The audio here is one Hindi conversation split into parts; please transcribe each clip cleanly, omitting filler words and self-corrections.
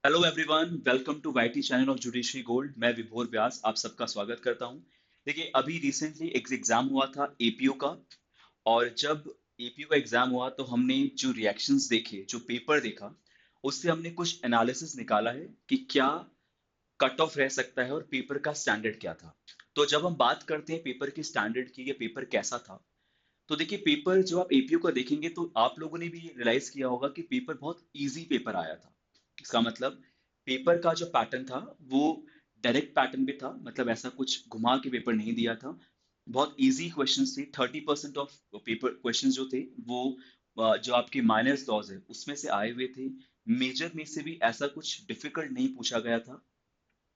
Hello everyone, welcome to YT channel of Judiciary Gold. मैं विभोर व्यास आप सबका स्वागत करता हूं। देखिए, अभी रिसेंटली एक एग्जाम हुआ था एपीओ का। और जब एपीओ का एग्जाम हुआ तो हमने जो रिएक्शंस देखे, जो पेपर देखा, उससे हमने कुछ एनालिसिस निकाला है कि क्या कट ऑफ रह सकता है और पेपर का स्टैंडर्ड क्या था। तो जब हम बात करते हैं पेपर के स्टैंडर्ड की, या पेपर कैसा था, तो देखिए, पेपर जो आप एपीओ का देखेंगे तो आप लोगों ने भी रियलाइज किया होगा कि पेपर बहुत इजी पेपर आया था। इसका मतलब पेपर का जो पैटर्न था वो डायरेक्ट पैटर्न भी था, मतलब ऐसा कुछ घुमा के पेपर नहीं दिया था। बहुत इजी क्वेश्चंस थे। 30% ऑफ पेपर क्वेश्चंस जो थे वो जो आपके माइनर्स लॉज है उसमें से आए हुए थे। मेजर में से भी ऐसा कुछ डिफिकल्ट नहीं पूछा गया था।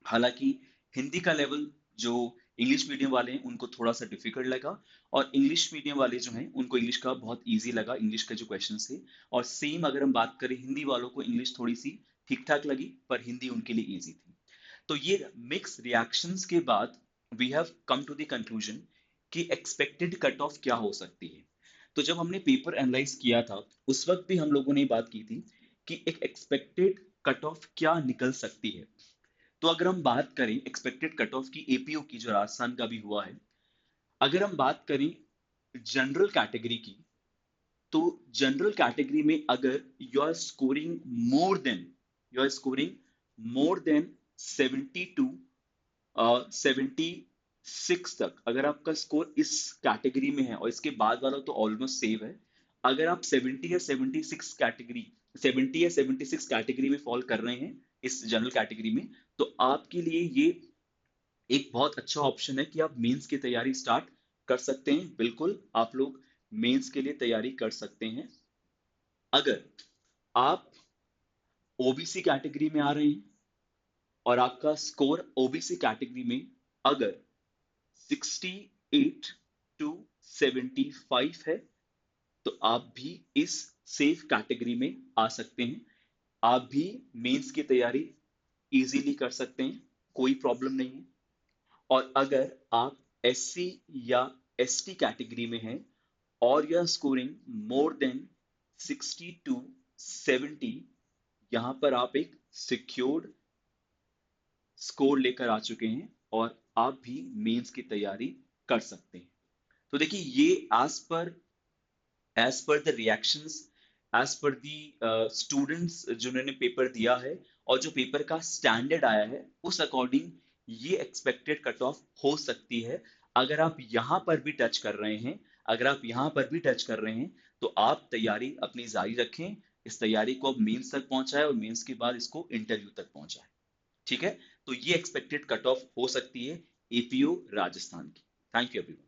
हालांकि हिंदी का लेवल जो इंग्लिश मीडियम वाले हैं उनको थोड़ा सा डिफिकल्ट लगा, और इंग्लिश मीडियम वाले जो हैं उनको इंग्लिश का बहुत इजी लगा, इंग्लिश के जो क्वेश्चन थे। और सेम अगर हम बात करें, हिंदी वालों को इंग्लिश थोड़ी सी ठीक ठाक लगी, पर हिंदी उनके लिए इजी थी। तो ये मिक्स रिएक्शंस के बाद we have come to the conclusion कि एक्सपेक्टेड कट ऑफ क्या हो सकती है। तो जब हमने पेपर एनालाइज किया था उस वक्त भी हम लोगों ने बात की थी कि एक एक्सपेक्टेड कट ऑफ क्या निकल सकती है। तो अगर हम बात करें एक्सपेक्टेड कट ऑफ की एपीओ की, जो राजस्थान का भी हुआ है, अगर हम बात करें जनरल कैटेगरी की, तो जनरल कैटेगरी में अगर you are scoring more than you are scoring more than 72 76 तक, अगर आपका स्कोर इस कैटेगरी में है, और इसके बाद वाला तो ऑलमोस्ट सेव है। अगर आप 70 या 76 कैटेगरी 70 या 76 कैटेगरी में फॉल कर रहे हैं इस जनरल कैटेगरी में, तो आपके लिए ये एक बहुत अच्छा ऑप्शन है कि आप मेंस की तैयारी स्टार्ट कर सकते हैं। बिल्कुल आप लोग मेंस के लिए तैयारी कर सकते हैं। अगर आप ओबीसी कैटेगरी में आ रहे हैं और आपका स्कोर ओबीसी कैटेगरी में अगर 68 टू 75 है, तो आप भी इस सेफ कैटेगरी में आ सकते हैं। आप भी मेंस की तैयारी इजीली कर सकते हैं, कोई प्रॉब्लम नहीं है। और अगर आप एससी या एसटी कैटेगरी में हैं और यह स्कोरिंग मोर देन 60 टू 70, यहां पर आप एक सिक्योर्ड स्कोर लेकर आ चुके हैं और आप भी मेंस की तैयारी कर सकते हैं। तो देखिए, ये as per the reactions, as per the students जिन्होंने पेपर दिया है और जो पेपर का स्टैंडर्ड आया है, उस अकॉर्डिंग ये एक्सपेक्टेड कट ऑफ हो सकती है। अगर आप यहाँ पर भी टच कर रहे हैं अगर आप यहाँ पर भी टच कर रहे हैं, तो आप तैयारी अपनी जारी रखें। इस तैयारी को अब मेंस तक पहुंचाए और मेंस के बाद इसको इंटरव्यू तक पहुंचाए। ठीक है। तो ये एक्सपेक्टेड कट ऑफ हो सकती है एपीओ राजस्थान की। Thank you everyone.